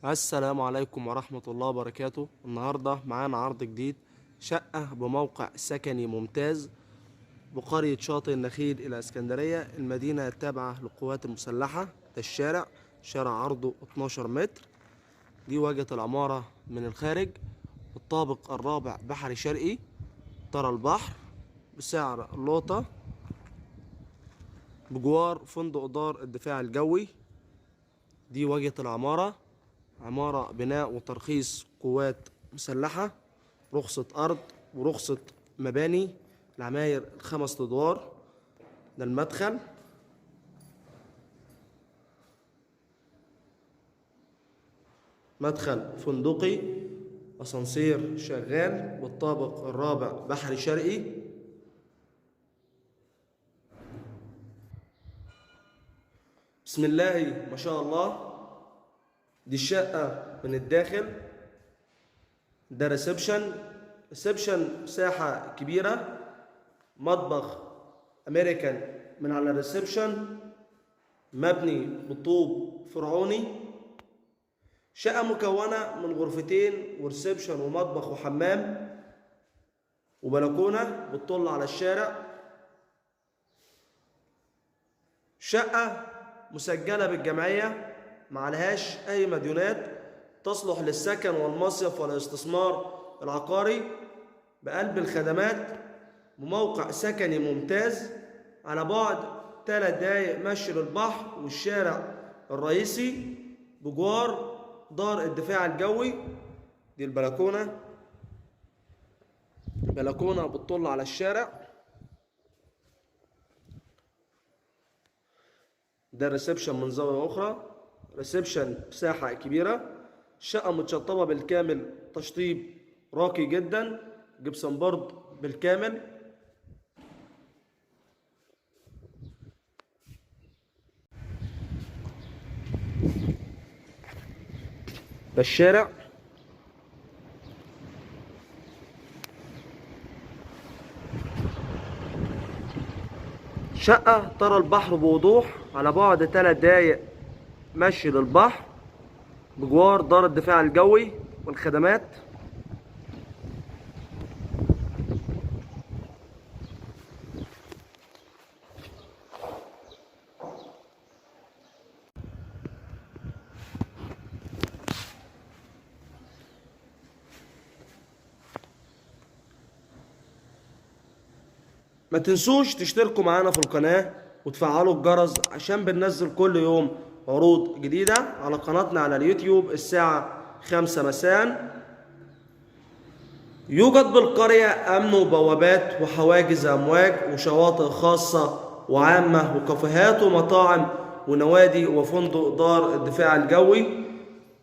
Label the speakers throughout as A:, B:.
A: السلام عليكم ورحمة الله وبركاته. النهاردة معانا عرض جديد، شقة بموقع سكني ممتاز بقرية شاطئ النخيل إلى اسكندرية، المدينة التابعة للقوات المسلحة. ده الشارع، شارع عرضه 12 متر. دي واجهة العمارة من الخارج، الطابق الرابع بحري شرقي، ترى البحر، بسعر اللوطة، بجوار فندق دار الدفاع الجوي. دي واجهة العمارة، عمارة بناء وترخيص قوات مسلحة، رخصة أرض ورخصة مباني، العماير الخمس أدوار. ده المدخل، مدخل فندقي، أسانسير شغال، والطابق الرابع بحري شرقي. بسم الله ما شاء الله. دي الشقة من الداخل. ده ريسبشن مساحة كبيرة، مطبخ أمريكان من على الريسبشن، مبني بالطوب فرعوني. شقة مكونة من غرفتين وريسبشن ومطبخ وحمام وبلكونة بتطل على الشارع. شقة مسجلة بالجمعية، معلهاش أي مديونات، تصلح للسكن والمصيف والاستثمار العقاري، بقلب الخدمات، بموقع سكني ممتاز، على بعد 3 دقايق مشي للبحر والشارع الرئيسي، بجوار دار الدفاع الجوي. دي البلكونة، بلكونة بتطل على الشارع. ده الريسبشن من زاوية أخرى، ريسبشن مساحة كبيرة. الشقة متشطبة بالكامل، تشطيب راقي جدا، جبسن بورد بالكامل. ده الشارع، شقة ترى البحر بوضوح، على بعد 3 دقايق مشي للبحر، بجوار دار الدفاع الجوي والخدمات. ما تنسوش تشتركوا معانا في القناة وتفعلوا الجرس عشان بننزل كل يوم عروض جديدة على قناتنا على اليوتيوب الساعة 5 مساء. يوجد بالقرية أمن وبوابات وحواجز أمواج وشواطئ خاصة وعامة وكافيهات ومطاعم ونوادي وفندق دار الدفاع الجوي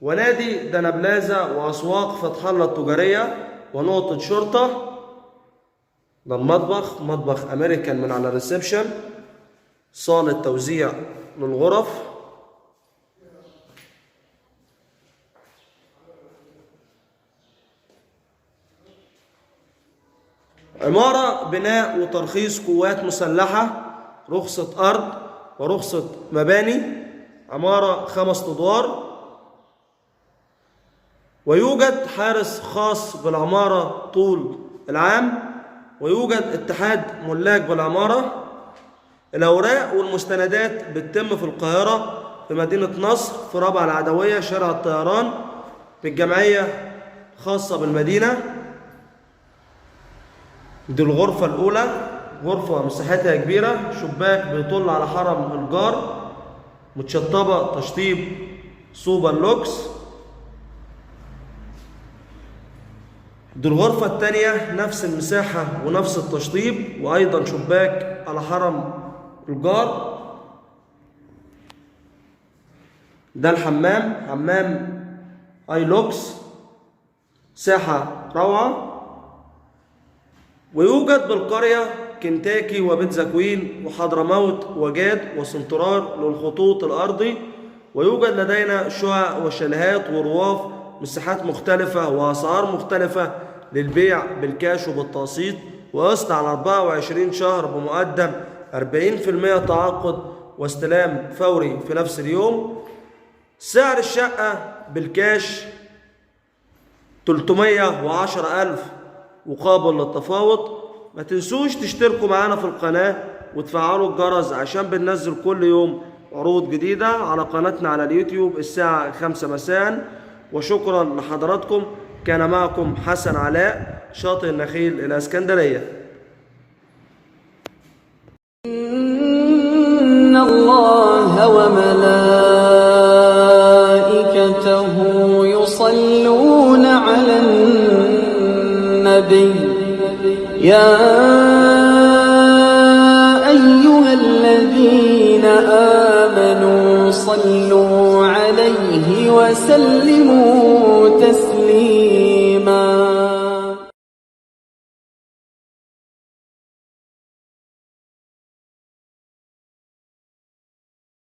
A: ونادي دانا بلازا وأسواق فتح الله التجارية ونقطة شرطة. ده المطبخ، مطبخ أمريكان من على الريسبشن، صالة توزيع للغرف. عمارة بناء وترخيص قوات مسلحة، رخصة أرض ورخصة مباني، عمارة 5 أدوار، ويوجد حارس خاص بالعمارة طول العام، ويوجد اتحاد ملاك بالعمارة. الأوراق والمستندات بتتم في القاهرة، في مدينة نصر، في رابعة العدوية، شارع الطيران، في الجمعية خاصة بالمدينة. دي الغرفة الأولى، غرفة مساحتها كبيرة، شباك بيطل على حرم الجار، متشطبة تشطيب سوبر لوكس. دي الغرفة التانية، نفس المساحة ونفس التشطيب، وأيضا شباك على حرم الجار. ده الحمام، حمام ايلوكس، ساحة روعة. ويوجد بالقرية كنتاكي وبيتزا كوين وحضرموت وجاد وسنترال للخطوط الأرضي. ويوجد لدينا شقق وشاليهات ورواف، مساحات مختلفة وأسعار مختلفة للبيع بالكاش وبالتقسيط، وقسط على 24 شهر بمقدم 40% تعاقد واستلام فوري في نفس اليوم. سعر الشقة بالكاش 310,000 وقابل للتفاوض. ما تنسوش تشتركوا معانا في القناة وتفعلوا الجرس عشان بننزل كل يوم عروض جديدة على قناتنا على اليوتيوب الساعة 5 مساء. وشكرا لحضراتكم. كان معكم حسن علاء، شاطئ النخيل الإسكندرية.
B: إن الله وملائكته يصلون على النبي يا أيها الذين آمنوا صلوا عليه وسلموا تسليما.